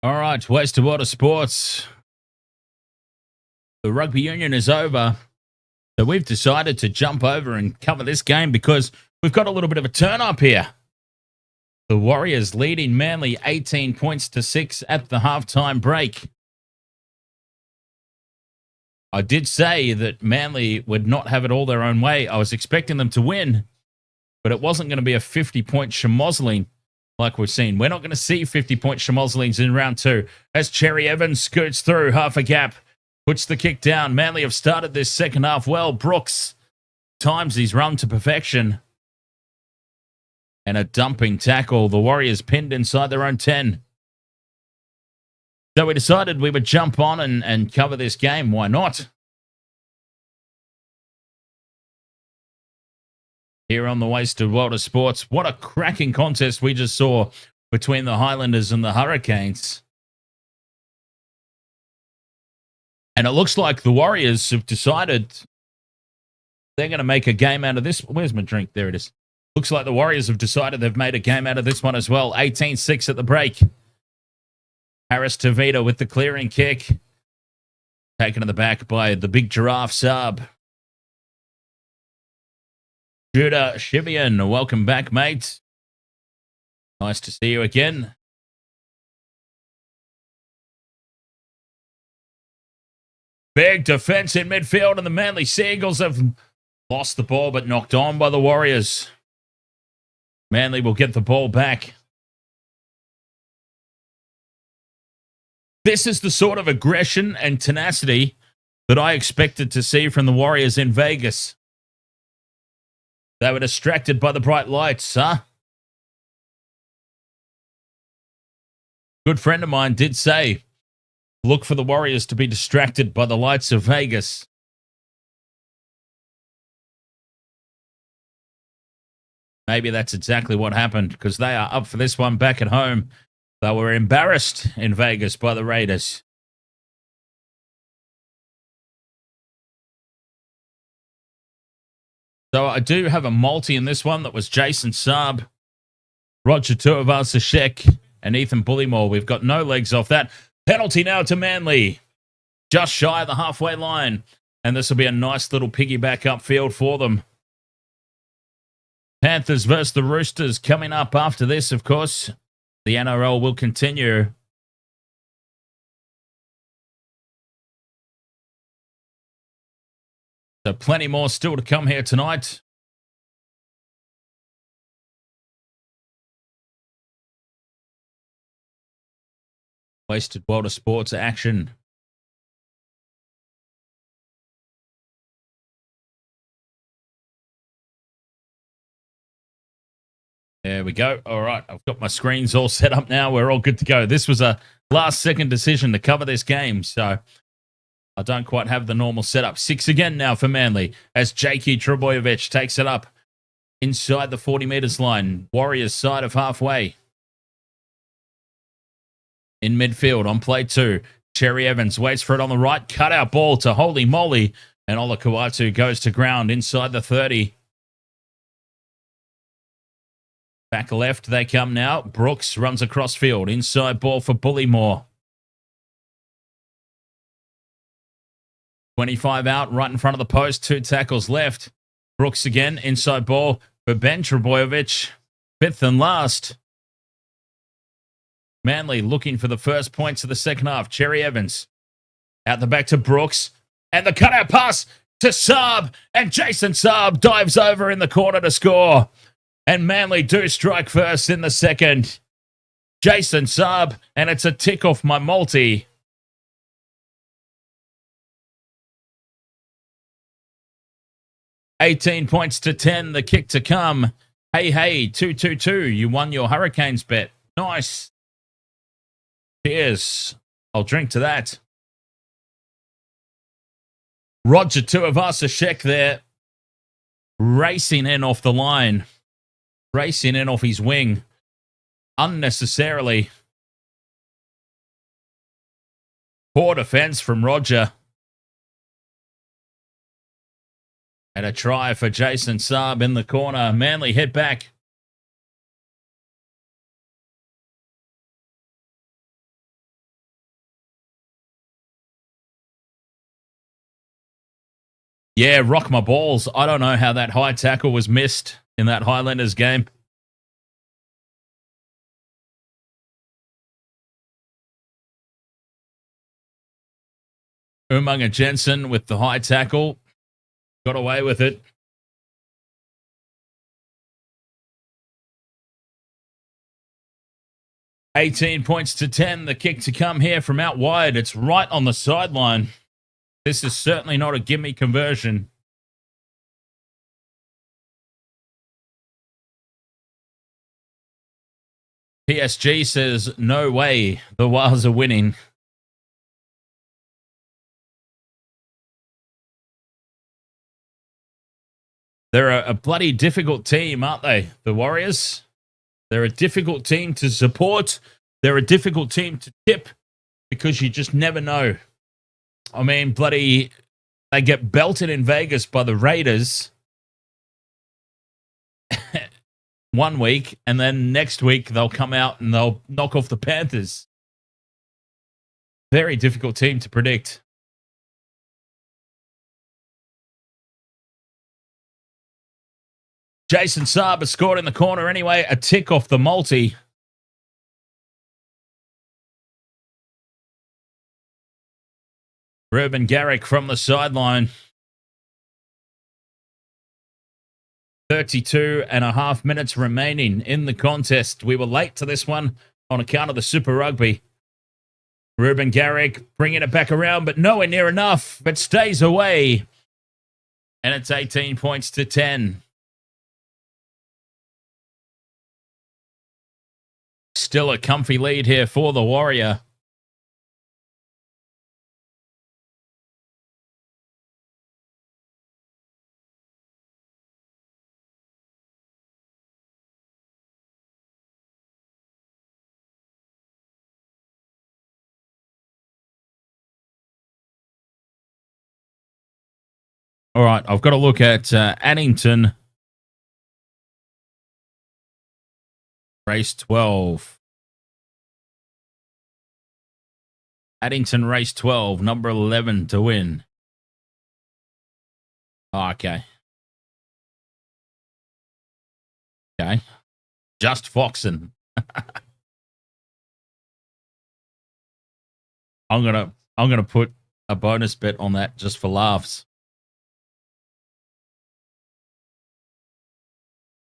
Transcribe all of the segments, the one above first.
All right, West to Water Sports. The rugby union is over. So we've decided to jump over and cover this game because we've got a little bit of a turn up here. The Warriors leading Manly 18 points to 6 at the halftime break. I did say that Manly would not have it all their own way. I was expecting them to win, but it wasn't going to be a 50-point schmozzling like we've seen. We're not going to see 50-point schmozzlings in round two as Cherry Evans scoots through half a gap, puts the kick down. Manly have started this second half well. Brooks times his run to perfection. And a dumping tackle. The Warriors pinned inside their own 10. So we decided we would jump on and cover this game. Why not? Here on the Wasted World of Sports. What a cracking contest we just saw between the Highlanders and the Hurricanes. And it looks like the Warriors have decided they're going to make a game out of this. Where's my drink? There it is. Looks like the Warriors have decided they've made a game out of this one as well. 18-6 at the break. Harris Tavita with the clearing kick. Taken to the back by the big giraffe Saab. Judah Shibian, welcome back, mate. Nice to see you again. Big defense in midfield, and the Manly Seagulls have lost the ball but knocked on by the Warriors. Manly will get the ball back. This is the sort of aggression and tenacity that I expected to see from the Warriors in Vegas. They were distracted by the bright lights, huh? Good friend of mine did say, look for the Warriors to be distracted by the lights of Vegas. Maybe that's exactly what happened because they are up for this one back at home. They were embarrassed in Vegas by the Raiders. So I do have a multi in this one that was Jason Saab, Roger Tuivasa-Sheck, and Ethan Bullymore. We've got no legs off that. Penalty now to Manly. Just shy of the halfway line. And this will be a nice little piggyback upfield for them. Panthers versus the Roosters coming up after this, of course. The NRL will continue. So plenty more still to come here tonight. Wasted World of Sports action. There we go. All right, I've got my screens all set up now. We're all good to go. This was a last-second decision to cover this game, so I don't quite have the normal setup. 6 again now for Manly as Jakey Trebojevic takes it up inside the 40 meters line. Warriors side of halfway. In midfield on play 2. Cherry Evans waits for it on the right. Cut out ball to Holy Moly. And Ola Kawatu goes to ground inside the 30. Back left they come now. Brooks runs across field. Inside ball for Bullymore. 25 out, right in front of the post. 2 tackles left. Brooks again. Inside ball for Ben Trebojevic. 5th and last. Manly looking for the first points of the second half. Cherry Evans. Out the back to Brooks. And the cutout pass to Saab. And Jason Saab dives over in the corner to score. And Manly do strike first in the second. Jason Saab. And it's a tick off my multi. $18 points to 10. The kick to come. Hey, 2-2-2. You won your Hurricanes bet. Nice. Cheers. I'll drink to that. Roger Tuivasa-Sheck there. Racing in off the line. Racing in off his wing. Unnecessarily. Poor defense from Roger. And a try for Jason Saab in the corner. Manly hit back. Yeah, rock my balls. I don't know how that high tackle was missed in that Highlanders game. Umaga Jensen with the high tackle. Got away with it. $18 to 10. The kick to come here from out wide. It's right on the sideline. This is certainly not a gimme conversion. PSG says, no way, the Wales are winning. They're a bloody difficult team, aren't they? The Warriors. They're a difficult team to support. They're a difficult team to tip because you just never know. I mean, bloody, they get belted in Vegas by the Raiders 1 week, and then next week they'll come out and they'll knock off the Panthers. Very difficult team to predict. Jason Saab has scored in the corner anyway. A tick off the multi. Ruben Garrick from the sideline. 32 and a half minutes remaining in the contest. We were late to this one on account of the Super Rugby. Ruben Garrick bringing it back around, but nowhere near enough. But stays away. And it's 18 to 10. Still a comfy lead here for the Warrior. All right, I've got to look at Addington. Race 12. Addington race 12, number 11 to win. Oh, okay. Okay. Just Foxen. I'm gonna put a bonus bet on that just for laughs.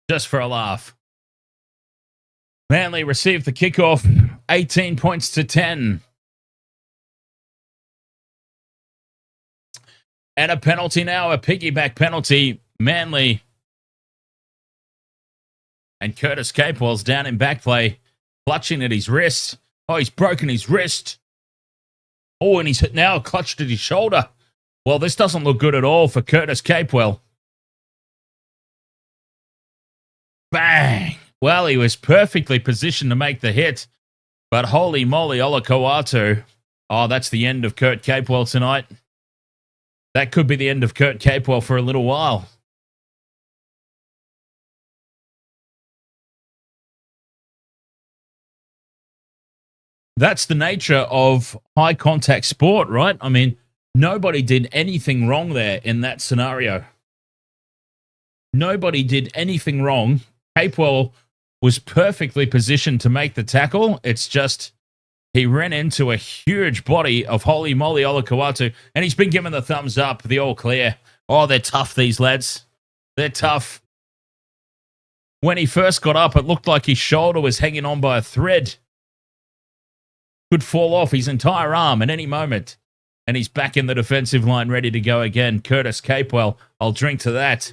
Just for a laugh. Manly received the kickoff, 18 to 10. And a penalty now, a piggyback penalty. Manly. And Curtis Capewell's down in back play, clutching at his wrist. Oh, he's broken his wrist. Oh, and he's now clutched at his shoulder. Well, this doesn't look good at all for Curtis Capewell. Bang! Well, he was perfectly positioned to make the hit. But holy moly, Olakau'atu. Oh, that's the end of Kurt Capewell tonight. That could be the end of Kurt Capewell for a little while. That's the nature of high contact sport, right? I mean, nobody did anything wrong there in that scenario. Nobody did anything wrong. Capewell was perfectly positioned to make the tackle. It's just he ran into a huge body of holy moly Olakau'atu, and he's been given the thumbs up, the all clear. Oh, they're tough, these lads. They're tough. When he first got up, it looked like his shoulder was hanging on by a thread. Could fall off his entire arm at any moment. And he's back in the defensive line, ready to go again. Curtis Capewell, I'll drink to that.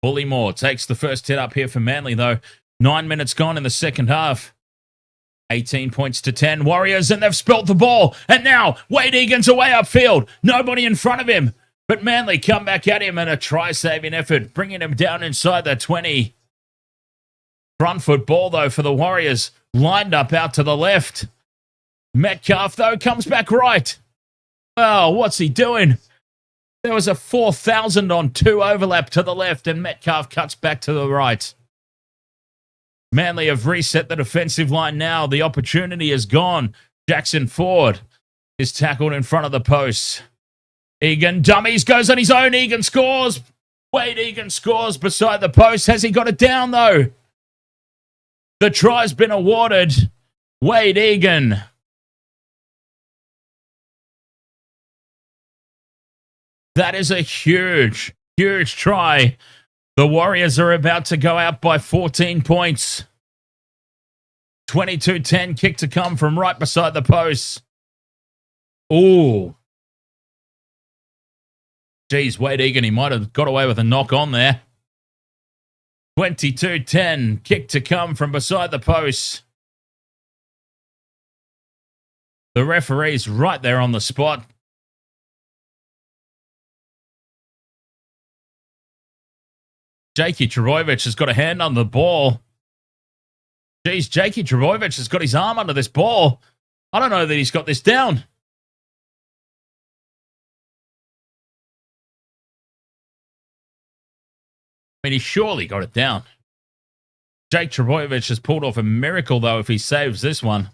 Bullymore takes the first hit up here for Manly, though. 9 minutes gone in the second half. 18 to 10. Warriors, and they've spelt the ball. And now, Wade Egan's away upfield. Nobody in front of him. But Manly come back at him in a try-saving effort, bringing him down inside the 20. Front foot ball, though, for the Warriors. Lined up out to the left. Metcalf, though, comes back right. Oh, what's he doing? There was a 4,000 on 2 overlap to the left, and Metcalf cuts back to the right. Manly have reset the defensive line now. The opportunity is gone. Jackson Ford is tackled in front of the post. Egan dummies, goes on his own. Egan scores. Wade Egan scores beside the post. Has he got it down, though? The try's been awarded. Wade Egan. That is a huge, huge try. The Warriors are about to go out by 14 points. 22-10, kick to come from right beside the post. Ooh. Geez, Wade Egan, he might have got away with a knock on there. 22-10, kick to come from beside the post. The referee's right there on the spot. Jakey Trbojevic has got a hand on the ball. Geez, Jakey Trbojevic has got his arm under this ball. I don't know that he's got this down. I mean, he surely got it down. Jake Trbojevic has pulled off a miracle, though, if he saves this one.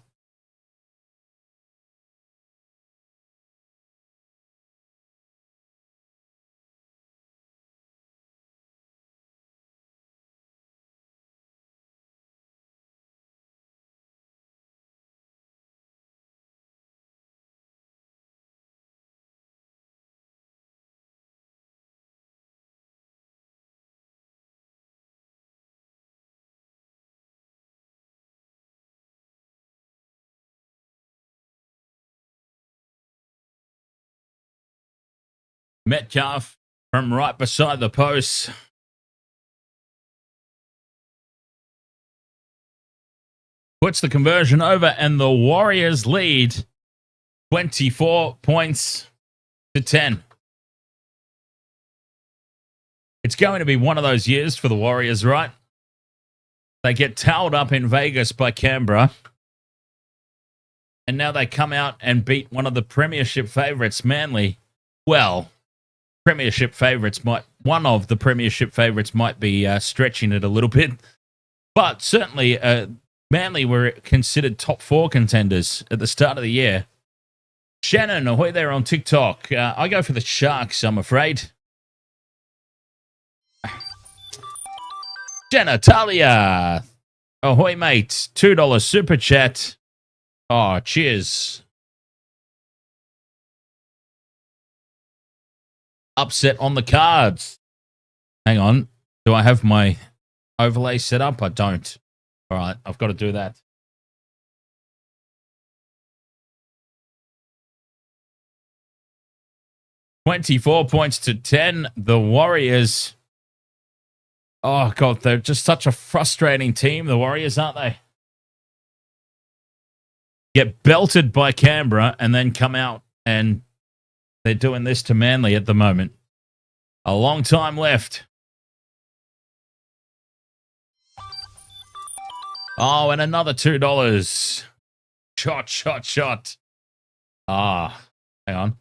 Metcalf from right beside the post. Puts the conversion over, and the Warriors lead 24 points to 10. It's going to be one of those years for the Warriors, right? They get towed up in Vegas by Canberra. And now they come out and beat one of the premiership favourites, Manly. Well, premiership favourites one of the premiership favourites might be stretching it a little bit. But certainly, Manly were considered top 4 contenders at the start of the year. Shannon, ahoy there on TikTok. I go for the Sharks, I'm afraid. Genitalia. Ahoy, mate. $2 super chat. Oh, cheers. Upset on the cards. Hang on. Do I have my overlay set up? I don't. All right, I've got to do that. $24 points to 10. The Warriors. Oh, God, they're just such a frustrating team, the Warriors, aren't they? Get belted by Canberra and then come out and they're doing this to Manly at the moment. A long time left. Oh, and another $2. Shot. Ah, hang on.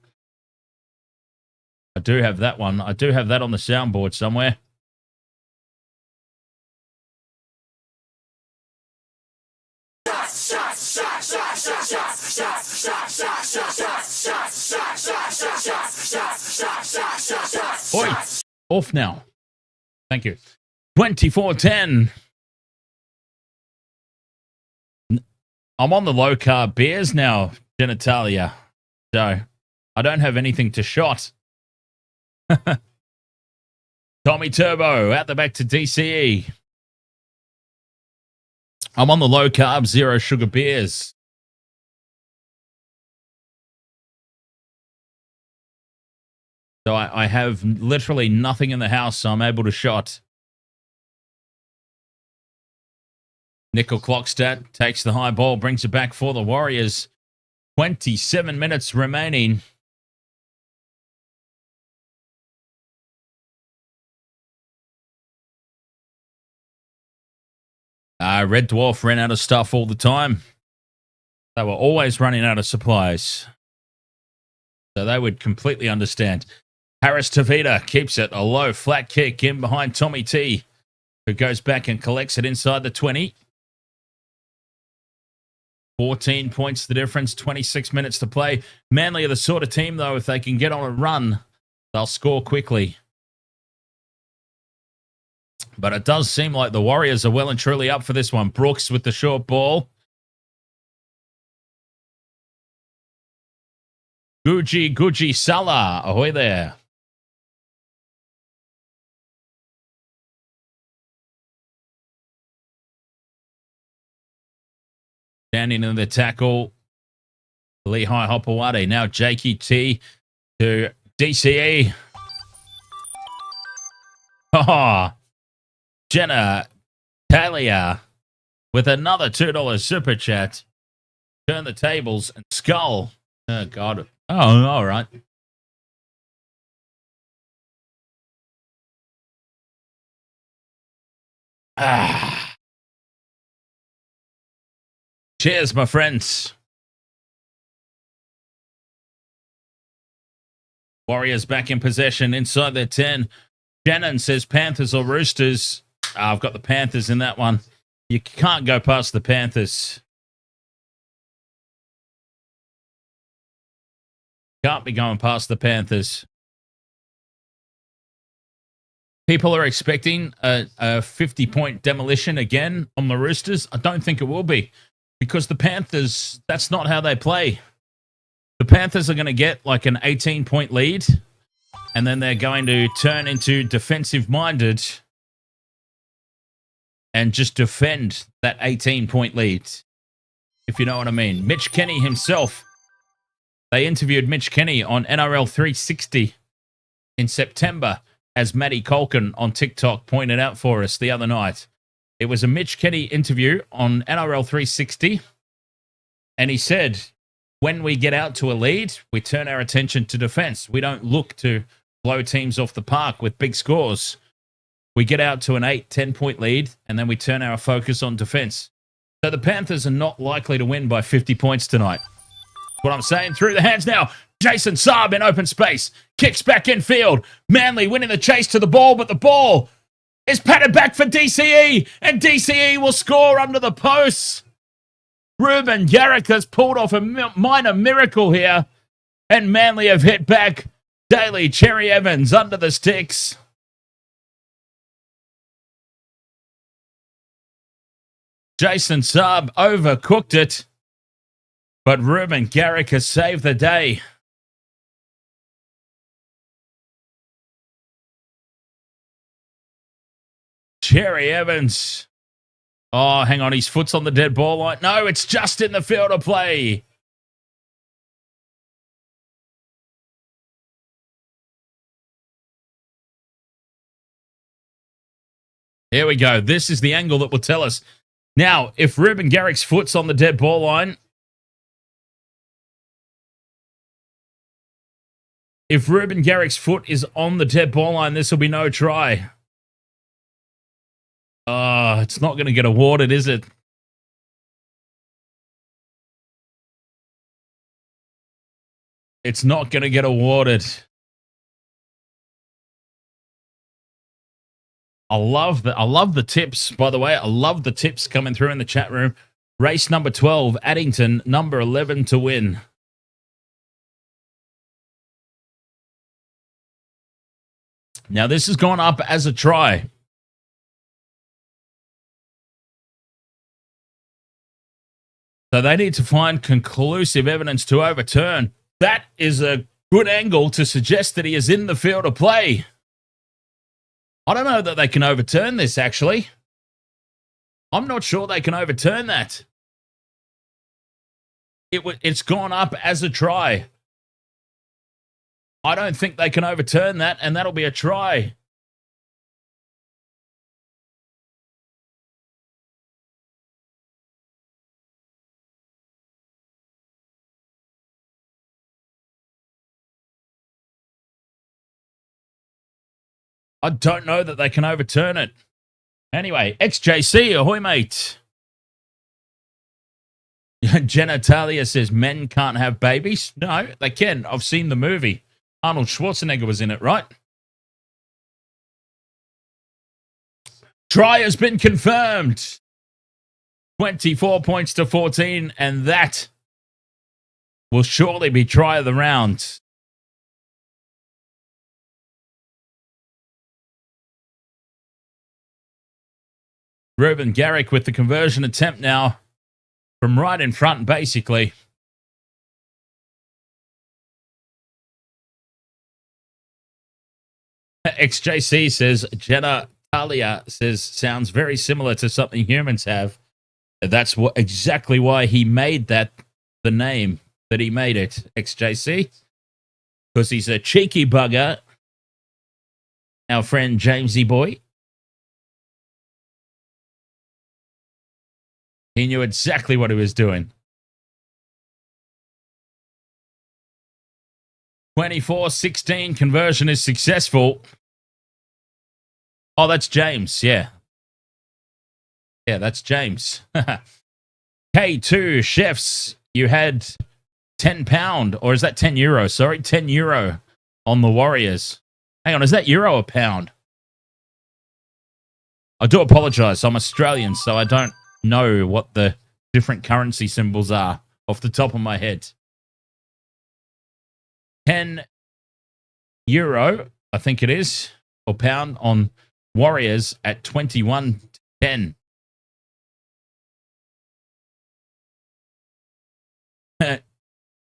I do have that one. I do have that on the soundboard somewhere. Oi, off now. Thank you. 24-10. I'm on the low carb beers now, Genitalia. So I don't have anything to shot. Tommy Turbo out the back to DCE. I'm on the low carb, zero sugar beers. So I have literally nothing in the house, so I'm able to shot. Nickel Clockstat takes the high ball, brings it back for the Warriors. 27 minutes remaining. Red Dwarf ran out of stuff all the time. They were always running out of supplies. So they would completely understand. Harris Tavita keeps it. A low flat kick in behind Tommy T, who goes back and collects it inside the 20. 14 points the difference, 26 minutes to play. Manly are the sort of team, though, if they can get on a run, they'll score quickly. But it does seem like the Warriors are well and truly up for this one. Brooks with the short ball. Guji Salah. Ahoy there. Standing in the tackle. Lehigh Hopewade. Now Jakey T to DCE. Oh, Jenna Talia with another $2 super chat. Turn the tables and skull. Oh, God. Oh, all right. Cheers, my friends. Warriors back in possession inside their 10. Shannon says Panthers or Roosters. I've got the Panthers in that one. You can't go past the Panthers. Can't be going past the Panthers. People are expecting a 50-point demolition again on the Roosters. I don't think it will be because the Panthers, that's not how they play. The Panthers are going to get like an 18-point lead and then they're going to turn into defensive-minded and just defend that 18-point lead, if you know what I mean. Mitch Kenny himself, they interviewed Mitch Kenny on NRL 360 in September, as Matty Colkin on TikTok pointed out for us the other night. It was a Mitch Kenny interview on NRL 360, and he said, when we get out to a lead, we turn our attention to defense. We don't look to blow teams off the park with big scores. We get out to an 8-10-point lead, and then we turn our focus on defense. So the Panthers are not likely to win by 50 points tonight. What I'm saying, through the hands now. Jason Saab in open space. Kicks back in field. Manly winning the chase to the ball, but the ball is patted back for DCE, and DCE will score under the posts. Ruben Garrick has pulled off a minor miracle here, and Manly have hit back. Daly Cherry Evans under the sticks. Jason Saab overcooked it, but Ruben Garrick has saved the day. Cherry Evans. Oh, hang on. His foot's on the dead ball line. No, it's just in the field of play. Here we go. This is the angle that will tell us. Now, if Ruben Garrick's foot's on the dead ball line, if Ruben Garrick's foot is on the dead ball line, this will be no try. Oh, it's not going to get awarded, is it? It's not going to get awarded. I love the tips, by the way. I love the tips coming through in the chat room. Race number 12, Addington, number 11 to win. Now, this has gone up as a try. So they need to find conclusive evidence to overturn. That is a good angle to suggest that he is in the field of play. I don't know that they can overturn this, actually. I'm not sure they can overturn that. It's gone up as a try. I don't think they can overturn that, and that'll be a try. I don't know that they can overturn it. Anyway, XJC, ahoy, mate. Jenna Talia says men can't have babies. No, they can. I've seen the movie. Arnold Schwarzenegger was in it, right? Try has been confirmed. 24 points to 14, and that will surely be try of the round. Ruben Garrick with the conversion attempt now from right in front, basically. XJC says, Jenna Talia says, sounds very similar to something humans have. That's exactly why he made that the name that he made it, XJC. Because he's a cheeky bugger. Our friend Jamesy boy. He knew exactly what he was doing. 24-16 conversion is successful. Oh, that's James. Yeah. Yeah, that's James. K2 Chefs, you had £10, or is that €10? Sorry, €10 on the Warriors. Hang on, is that euro or pound? I do apologize. I'm Australian, so I don't know what the different currency symbols are off the top of my head. €10, I think it is, or pound on Warriors at 21-10.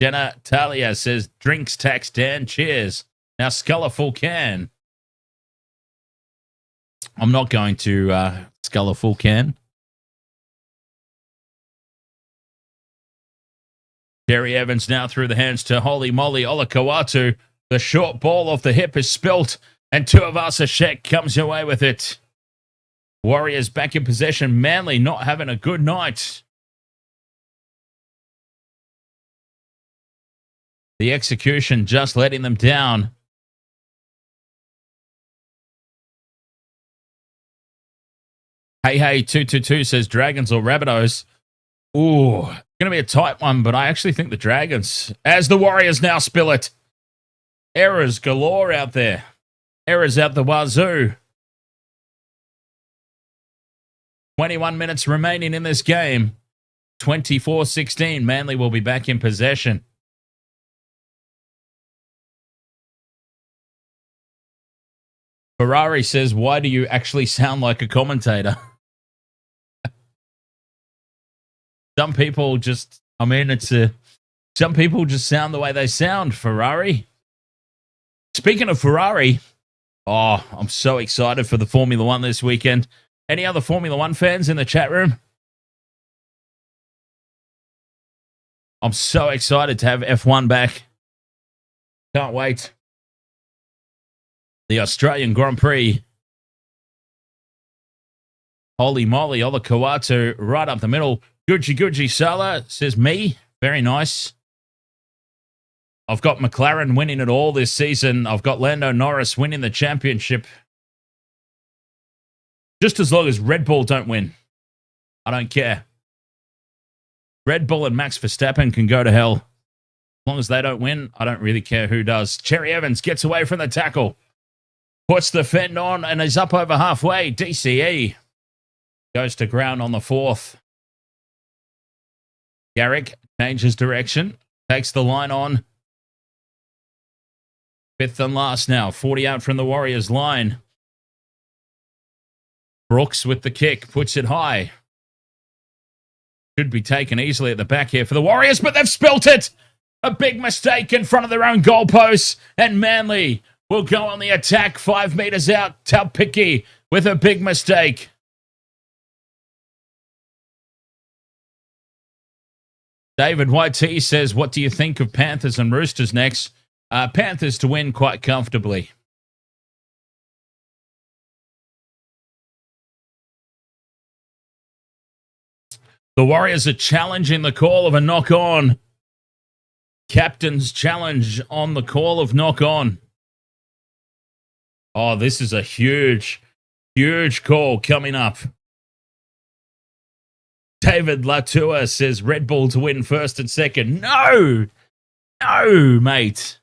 Jenna Talia says, drinks tax, Dan. Cheers. Now, scull a full can. I'm not going to scull a full can. Jerry Evans now through the hands to Holy Moly Olakau'atu. The short ball off the hip is spilt, and Tuivasa-Sheck comes away with it. Warriors back in possession. Manly not having a good night. The execution just letting them down. Hey, 222 says Dragons or Rabbitohs. Ooh, going to be a tight one, but I actually think the Dragons, as the Warriors now spill it. Errors galore out there. Errors out the wazoo. 21 minutes remaining in this game. 24-16. Manly will be back in possession. Ferrari says, why do you actually sound like a commentator? Some people just, some people just sound the way they sound, Ferrari. Speaking of Ferrari, oh, I'm so excited for the Formula One this weekend. Any other Formula One fans in the chat room? I'm so excited to have F1 back. Can't wait. The Australian Grand Prix. Holy moly, Olakau'atu right up the middle. Gucci Sala says me. Very nice. I've got McLaren winning it all this season. I've got Lando Norris winning the championship. Just as long as Red Bull don't win. I don't care. Red Bull and Max Verstappen can go to hell. As long as they don't win, I don't really care who does. Cherry Evans gets away from the tackle. Puts the fend on and is up over halfway. DCE goes to ground on the fourth. Garrick changes direction. Takes the line on. Fifth and last now. 40 out from the Warriors line. Brooks with the kick. Puts it high. Should be taken easily at the back here for the Warriors, but they've spilt it. A big mistake in front of their own goalposts. And Manly will go on the attack 5 meters out. Taupiki with a big mistake. David YT says, what do you think of Panthers and Roosters next? Panthers to win quite comfortably. The Warriors are challenging the call of a knock-on. Captain's challenge on the call of knock-on. Oh, this is a huge call coming up. David Latua says Red Bull to win first and second. No, mate.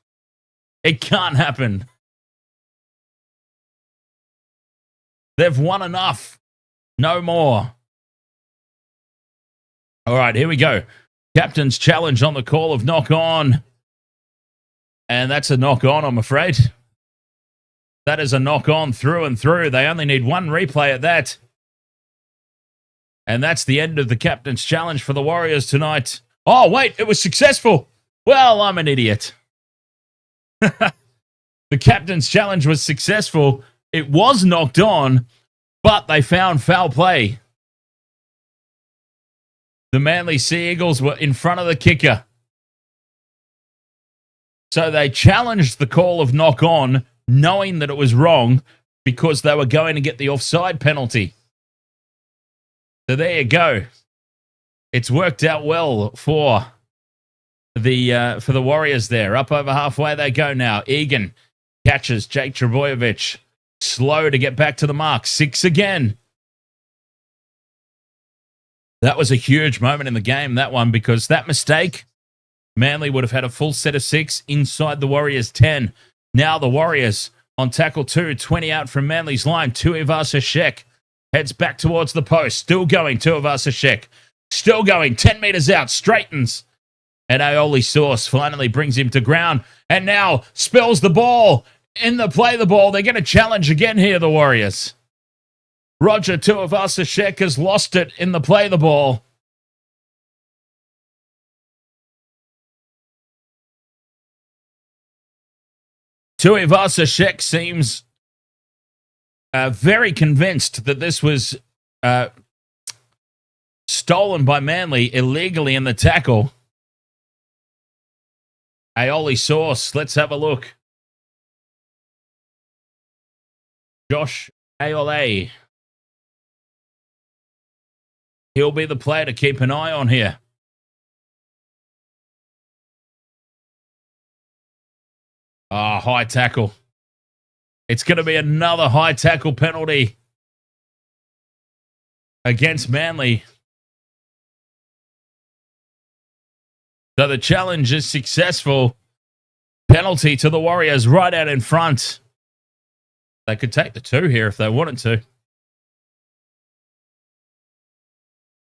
It can't happen. They've won enough. No more. All right, here we go. Captain's challenge on the call of knock on. And that's a knock on, I'm afraid. That is a knock on through and through. They only need one replay at that. And that's the end of the captain's challenge for the Warriors tonight. Oh, wait, it was successful. Well, I'm an idiot. The captain's challenge was successful. It was knocked on, but they found foul play. The Manly Sea Eagles were in front of the kicker. So they challenged the call of knock on, knowing that it was wrong because they were going to get the offside penalty. So there you go. It's worked out well for the Warriors there. Up over halfway they go now. Egan catches Jake Trbojevic. Slow to get back to the mark. 6 again. That was a huge moment in the game, that one, because that mistake, Manly would have had a full set of 6 inside the Warriors' 10. Now the Warriors on tackle 2, 20 out from Manly's line. Tuivasa-Sheck heads back towards the post. Still going, Tuivasa-Sheck. Still going, 10 meters out, straightens. And Aioli Sauce finally brings him to ground. And now spills the ball in the play the ball. They're going to challenge again here, the Warriors. Roger Tuivasa-Sheck has lost it in the play the ball. Tuivasa-Sheck seems very convinced that this was stolen by Manly illegally in the tackle. Aioli Sauce, let's have a look. Josh Aloiai. He'll be the player to keep an eye on here. High tackle. It's going to be another high tackle penalty against Manly. So the challenge is successful. Penalty to the Warriors right out in front. They could take the 2 here if they wanted to.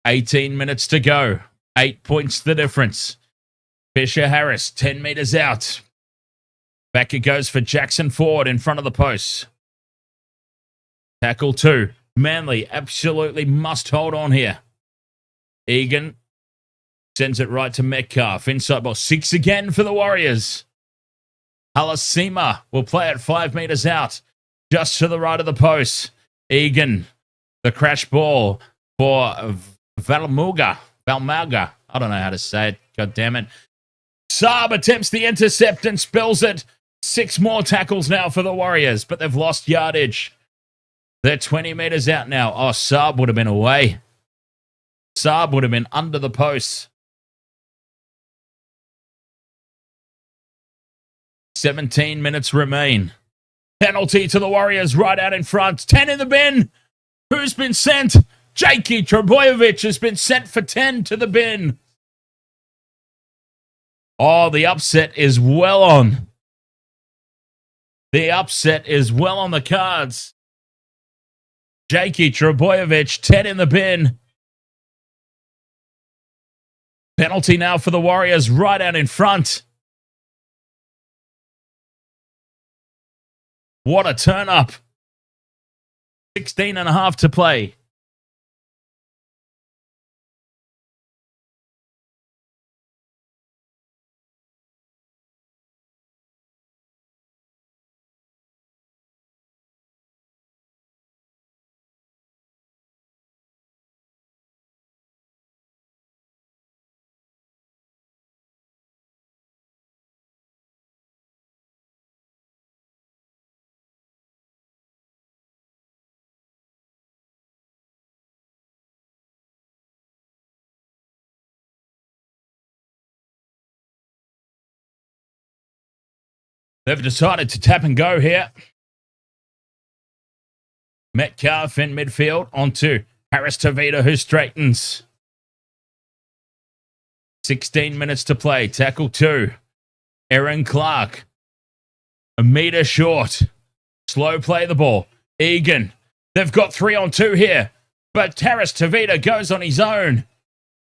18 minutes to go. 8 points the difference. Fisher-Harris, 10 meters out. Back it goes for Jackson Ford in front of the post. Tackle 2. Manly absolutely must hold on here. Egan sends it right to Metcalf. Inside ball. 6 again for the Warriors. Halasima will play it 5 meters out. Just to the right of the post. Egan. The crash ball for Valmauga. I don't know how to say it. God damn it. Saab attempts the intercept and spills it. 6 more tackles now for the Warriors, but they've lost yardage. They're 20 meters out now. Oh, Saab would have been away. Saab would have been under the posts. 17 minutes remain. Penalty to the Warriors right out in front. 10 in the bin. Who's been sent? Jakey Trbojevic has been sent for 10 to the bin. Oh, the upset is well on. The upset is well on the cards. Jakey Trbojevic, 10 in the bin. Penalty now for the Warriors right out in front. What a turn up. 16 and a half to play. They've decided to tap and go here. Metcalf in midfield onto Harris Tavita, who straightens. 16 minutes to play. Tackle 2. Aaron Clark. A meter short. Slow play the ball. Egan. They've got 3 on 2 here. But Harris Tavita goes on his own.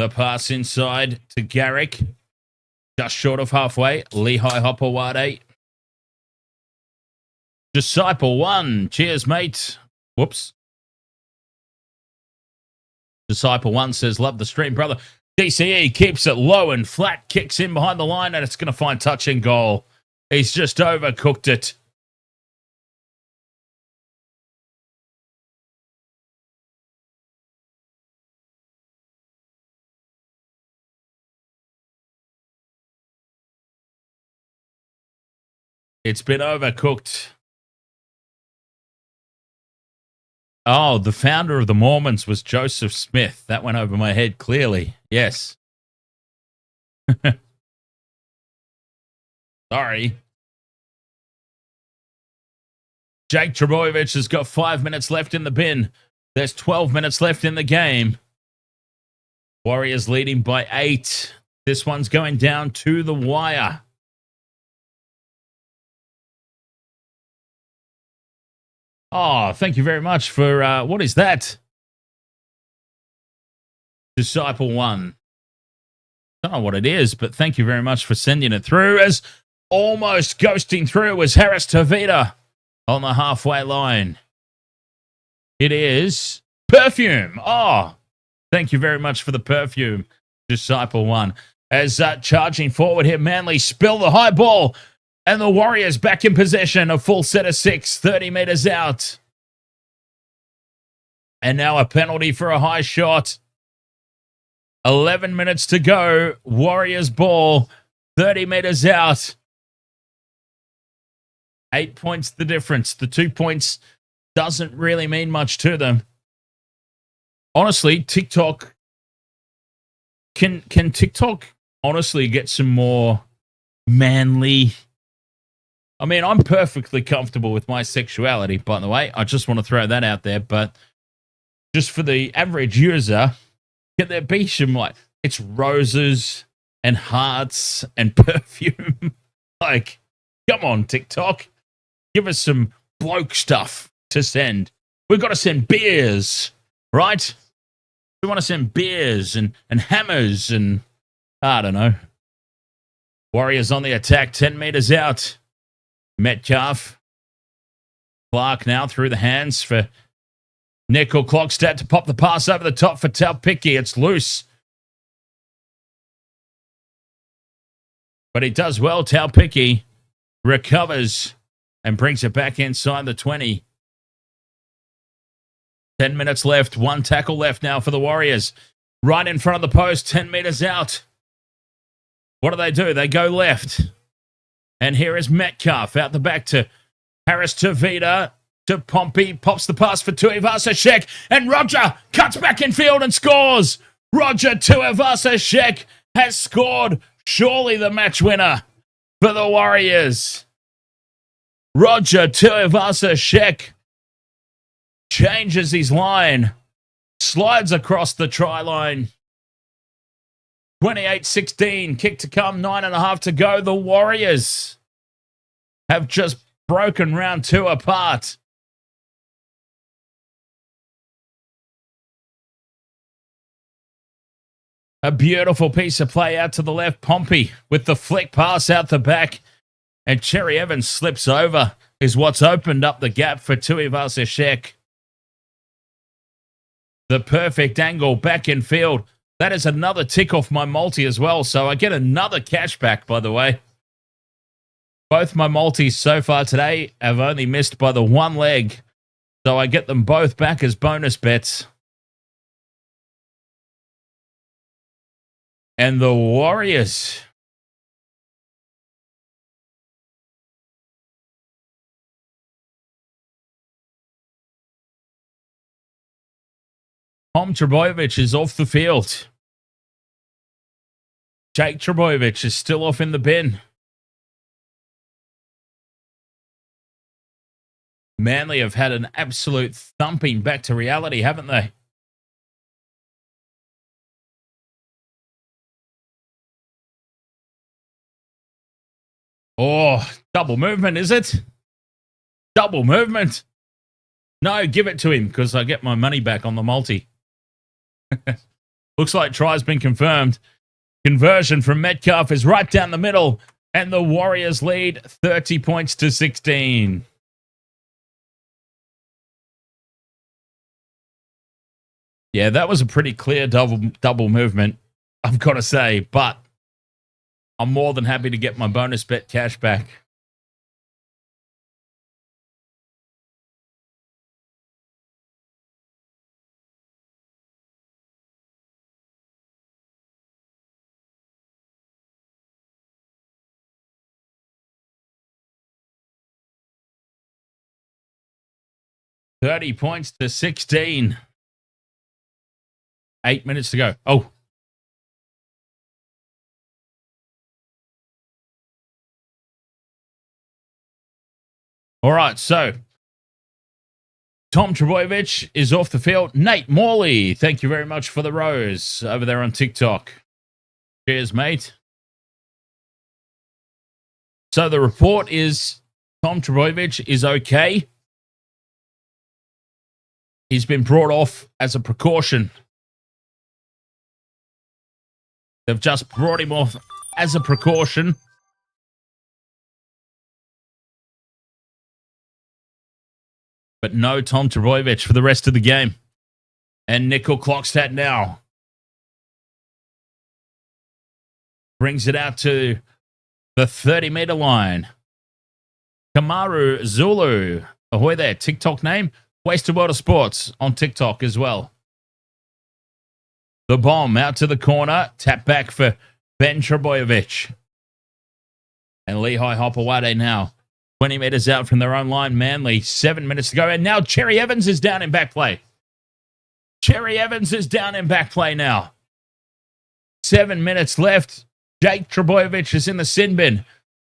The pass inside to Garrick. Just short of halfway. Lehigh Hopawade. Disciple 1. Cheers, mate. Whoops. Disciple 1 says, love the stream, brother. DCE keeps it low and flat, kicks in behind the line, and it's going to find touch and goal. He's just overcooked it. It's been overcooked. Oh, the founder of the Mormons was Joseph Smith. That went over my head clearly. Yes. Sorry. Jake Trebojevic has got 5 minutes left in the bin. There's 12 minutes left in the game. Warriors leading by 8. This one's going down to the wire. Oh, thank you very much for, what is that? Disciple 1. Don't know what it is, but thank you very much for sending it through. As almost ghosting through was Harris Tavita on the halfway line. It is Perfume. Oh, thank you very much for the Perfume, Disciple 1. As charging forward here, Manly spill the high ball. And the Warriors back in possession, a full set of 6, 30 meters out. And now a penalty for a high shot. 11 minutes to go. Warriors ball, 30 meters out. 8 points the difference. The 2 points doesn't really mean much to them. Honestly, TikTok, can TikTok honestly get some more manly? I mean, I'm perfectly comfortable with my sexuality, by the way. I just want to throw that out there. But just for the average user, can there be some, like, it's roses and hearts and perfume? Like, come on, TikTok. Give us some bloke stuff to send. We've got to send beers, right? We want to send beers and hammers and, I don't know. Warriors on the attack, 10 meters out. Metcalf. Clark now through the hands for Nickel Clockstad to pop the pass over the top for Taupiki. It's loose. But he does well. Taupiki recovers and brings it back inside the 20. 10 minutes left. 1 tackle left now for the Warriors. Right in front of the post, 10 meters out. What do? They go left. And here is Metcalf out the back to Harris Tavita to Pompey. Pops the pass for Tuivasa-Sheck. And Roger cuts back in field and scores. Roger Tuivasa-Sheck has scored. Surely the match winner for the Warriors. Roger Tuivasa-Sheck changes his line. Slides across the try line. 28-16, kick to come, 9.5 to go. The Warriors have just broken round 2 apart. A beautiful piece of play out to the left. Pompey with the flick pass out the back. And Cherry Evans slips over, is what's opened up the gap for Tuivasa-Sheck. The perfect angle back in field. That is another tick off my multi as well, so I get another cashback, by the way. Both my multis so far today have only missed by the 1 leg, so I get them both back as bonus bets. And the Warriors. Tom Trebojevic is off the field. Jake Trebojevic is still off in the bin. Manly have had an absolute thumping back to reality, haven't they? Oh, double movement, is it? Double movement. No, give it to him because I get my money back on the multi. Looks like try's been confirmed. Conversion from Metcalf is right down the middle, and the Warriors lead 30 points to 16. Yeah, that was a pretty clear double movement, I've got to say, but I'm more than happy to get my bonus bet cash back. $30 points to 16. 8 minutes to go. Oh. All right, so Tom Trbojevic is off the field. Nate Morley, thank you very much for the rose over there on TikTok. Cheers, mate. So the report is Tom Trbojevic is okay. He's been brought off as a precaution. They've just brought him off as a precaution. But no Tom Trbojevic for the rest of the game. And Nickel Clockstad now brings it out to the 30-meter line. Kamaru Zulu. Ahoy there. TikTok name? Wasted World of Sports on TikTok as well. The bomb out to the corner. Tap back for Ben Trbojevic. And Lehigh Hopewade now. 20 meters out from their own line. Manly, 7 minutes to go. And now Cherry Evans is down in back play. Cherry Evans is down in back play now. 7 minutes left. Jake Trbojevic is in the sin bin.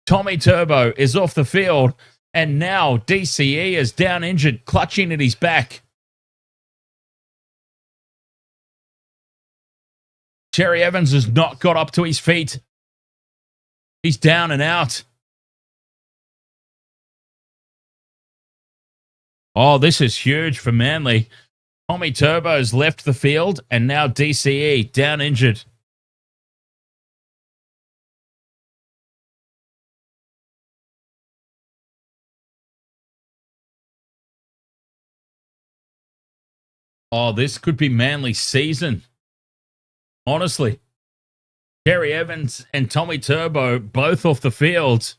Tommy Turbo is off the field. And now DCE is down injured, clutching at his back. Cherry Evans has not got up to his feet. He's down and out. Oh, this is huge for Manly. Tommy Turbo's left the field, and now DCE down injured. Oh, this could be Manly's season. Honestly. Cherry Evans and Tommy Turbo both off the field.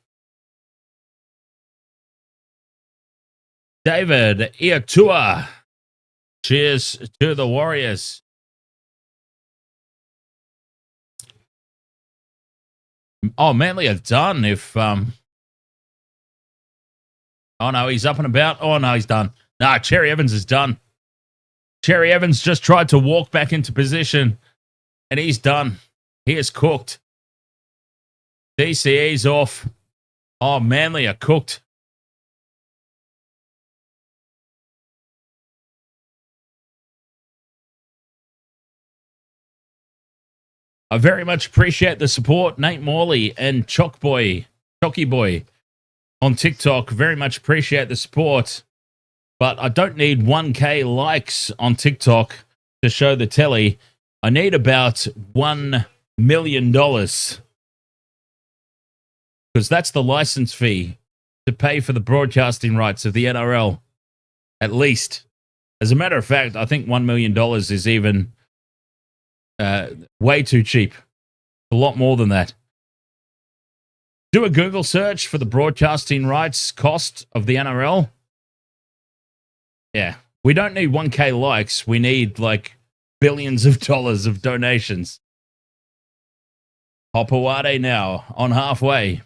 David Iatua. Cheers to the Warriors. Oh, Manly are done if... Oh, no, he's up and about. Oh, no, he's done. Nah, Cherry Evans is done. Cherry Evans just tried to walk back into position, and he's done. He is cooked. DCE's off. Oh, Manly are cooked. I very much appreciate the support, Nate Morley and Chocky Boy on TikTok. Very much appreciate the support. But I don't need 1K likes on TikTok to show the telly. I need about $1 million. Because that's the license fee to pay for the broadcasting rights of the NRL. At least. As a matter of fact, I think $1 million is even way too cheap. A lot more than that. Do a Google search for the broadcasting rights cost of the NRL. Yeah, we don't need 1K likes. We need like billions of dollars of donations. Hopewade now on halfway.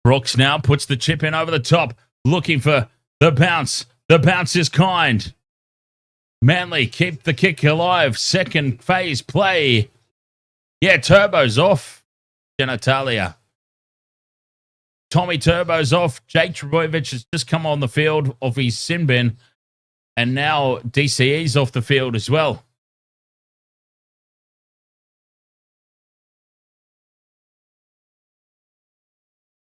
Brooks now puts the chip in over the top, looking for the bounce. The bounce is kind. Manly keep the kick alive. Second phase play. Yeah, Turbo's off. Genitalia. Tommy Turbo's off. Jake Trbojevic has just come on the field of his sin bin. And now DCE's off the field as well.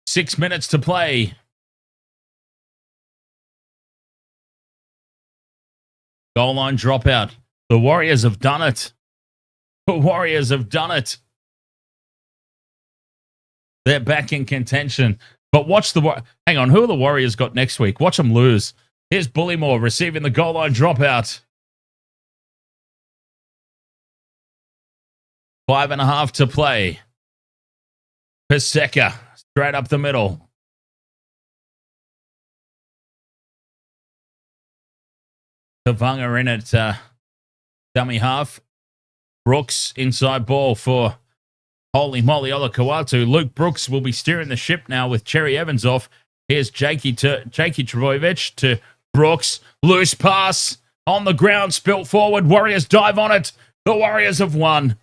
Six minutes to play. Goal line dropout. The Warriors have done it. The Warriors have done it. They're back in contention. But watch the... Hang on, who are the Warriors got next week? Watch them lose. Here's Bullymore receiving the goal line dropout. 5.5 to play. Paseka, straight up the middle. Tavanga in at dummy half. Brooks, inside ball for Holy Moly Olakauatu. Luke Brooks will be steering the ship now with Cherry Evans off. Here's Jakey Trbojevic to Brooks. Loose pass on the ground, spilt forward. Warriors dive on it. The Warriors have won.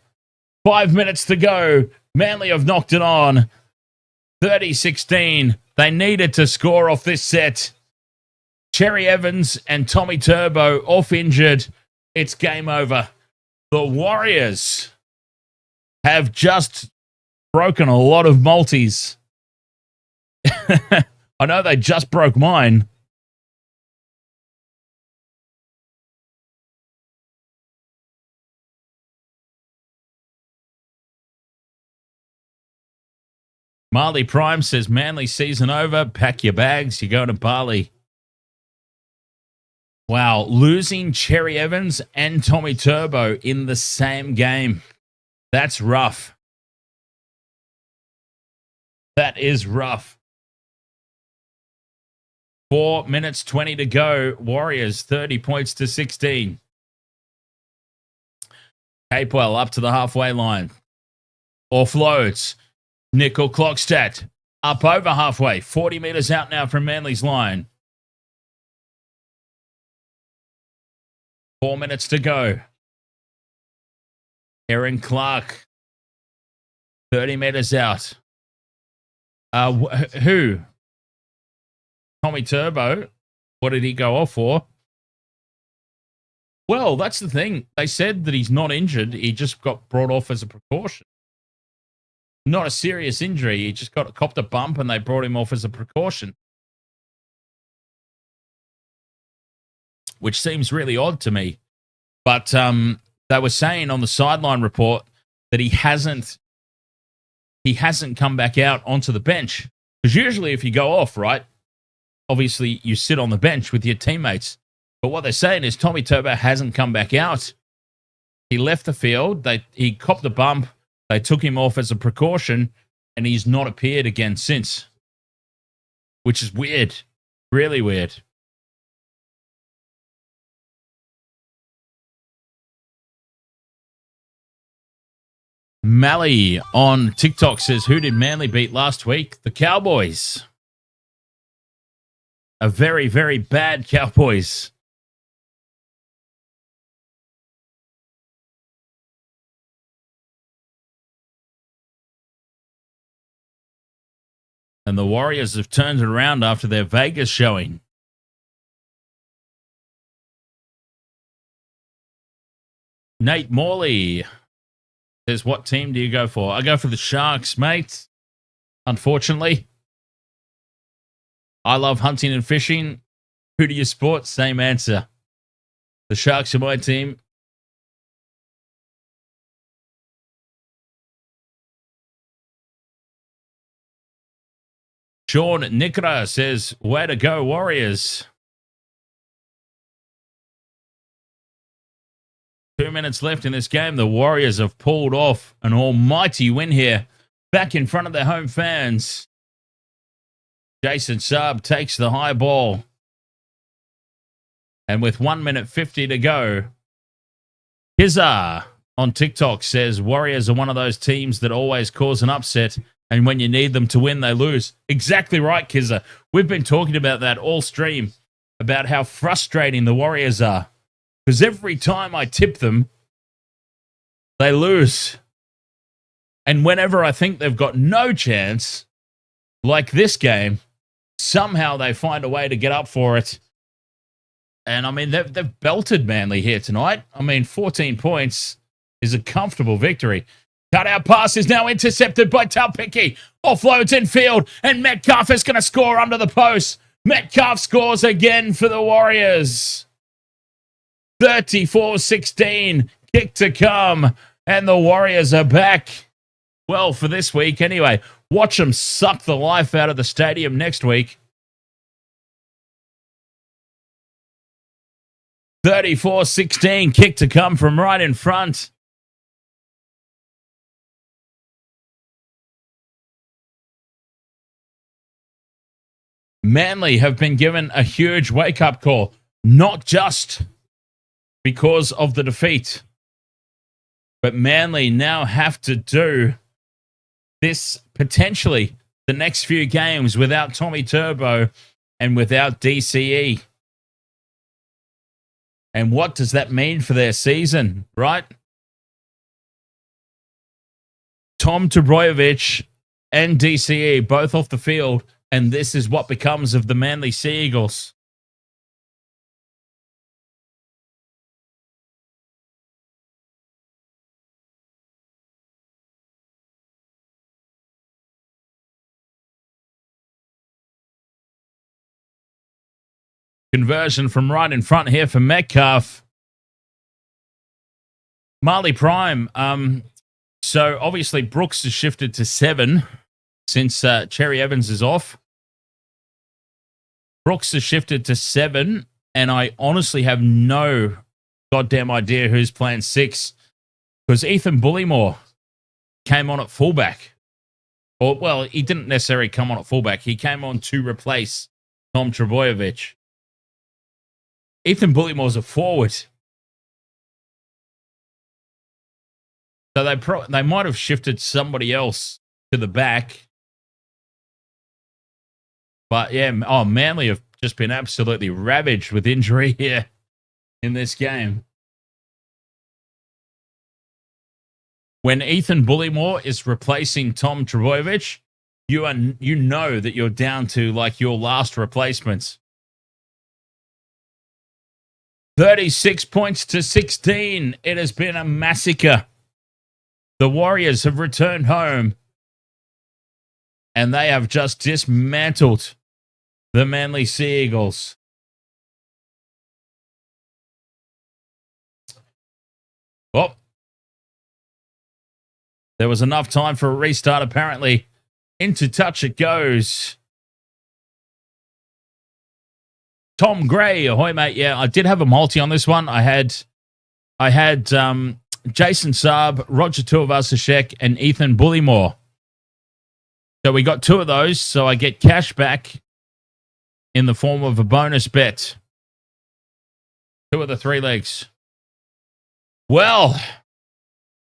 5 minutes to go. Manly have knocked it on. 30-16. They needed to score off this set. Cherry Evans and Tommy Turbo off injured. It's game over. The Warriors have just broken a lot of multis. I know they just broke mine. Marley Prime says, Manly season over. Pack your bags. You're going to Bali. Wow. Losing Cherry Evans and Tommy Turbo in the same game. That's rough. That is rough. 4 minutes 20 to go. Warriors 30 points to 16. Capewell up to the halfway line. Offloads. Nickel Clockstat up over halfway. 40 meters out now from Manly's line. 4 minutes to go. Aaron Clark. 30 meters out. Who? Tommy Turbo. What did he go off for? Well, that's the thing. They said that he's not injured. He just got brought off as a precaution. Not a serious injury. He just copped a bump and they brought him off as a precaution. Which seems really odd to me. But they were saying on the sideline report that he hasn't come back out onto the bench. Because usually if you go off, right, obviously you sit on the bench with your teammates. But what they're saying is Tommy Turbo hasn't come back out. He left the field. He copped a bump. They took him off as a precaution, and he's not appeared again since. Which is weird. Really weird. Mally on TikTok says, who did Manly beat last week? The Cowboys. A very, very bad Cowboys. And the Warriors have turned it around after their Vegas showing. Nate Morley says, what team do you go for? I go for the Sharks, mate. Unfortunately. I love hunting and fishing. Who do you support? Same answer. The Sharks are my team. Sean Nikra says, way to go, Warriors. 2 minutes left in this game. The Warriors have pulled off an almighty win here. Back in front of their home fans. Jason Saab takes the high ball. And with 1 minute 50 to go, Kizar on TikTok says, Warriors are one of those teams that always cause an upset. And when you need them to win, they lose. Exactly right, Kizza. We've been talking about that all stream, about how frustrating the Warriors are. Because every time I tip them, they lose. And whenever I think they've got no chance, like this game, somehow they find a way to get up for it. And, I mean, they've belted Manly here tonight. I mean, 14 points is a comfortable victory. Cutout pass is now intercepted by Taupiki. Offloads in field, and Metcalf is going to score under the post. Metcalf scores again for the Warriors. 34-16. Kick to come. And the Warriors are back. Well, for this week anyway. Watch them suck the life out of the stadium next week. 34-16. Kick to come from right in front. Manly have been given a huge wake-up call, not just because of the defeat, but Manly now have to do this potentially the next few games without Tommy Turbo and without DCE. And what does that mean for their season, right? Tom Trbojevic and DCE both off the field. And this is what becomes of the Manly Sea Eagles. Conversion from right in front here for Metcalf. Marley Prime. So obviously Brooks has shifted to 7 since Cherry Evans is off. Brooks has shifted to 7, and I honestly have no goddamn idea who's playing 6, because Ethan Bullymore came on at fullback. Or, well, he didn't necessarily come on at fullback. He came on to replace Tom Trbojevic. Ethan Bullymore's a forward. So they might have shifted somebody else to the back. But yeah, Manly have just been absolutely ravaged with injury here in this game. When Ethan Bullymore is replacing Tom Trbojevic, you know that you're down to like your last replacements. 36 points to 16. It has been a massacre. The Warriors have returned home, and they have just dismantled the Manly Sea Eagles. Oh, there was enough time for a restart, apparently. Into touch it goes. Tom Gray, ahoy, mate. Yeah, I did have a multi on this one. I had Jason Saab, Roger Tuivasa-Sheck, and Ethan Bullymore. So we got 2 of those, so I get cash back in the form of a bonus bet. 2 of the 3 legs. Well,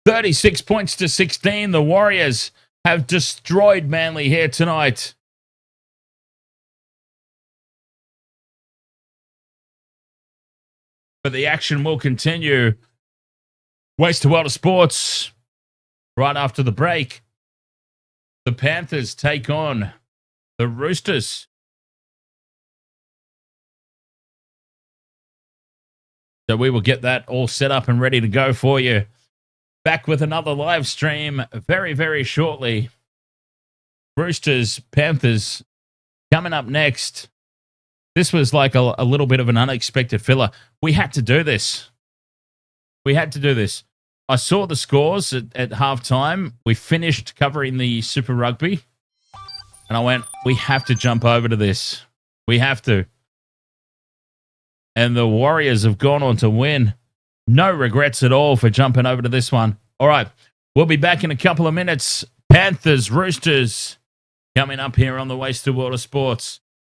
36 points to 16. The Warriors have destroyed Manly here tonight. But the action will continue. Waste a World of Sports. Right after the break, the Panthers take on the Roosters. So we will get that all set up and ready to go for you. Back with another live stream very, very shortly. Roosters, Panthers coming up next. This was like a little bit of an unexpected filler. We had to do this. I saw the scores at halftime. We finished covering the Super Rugby. And I went, we have to jump over to this. We have to. And the Warriors have gone on to win. No regrets at all for jumping over to this one. All right, we'll be back in a couple of minutes. Panthers, Roosters coming up here on the Wasted World of Sports.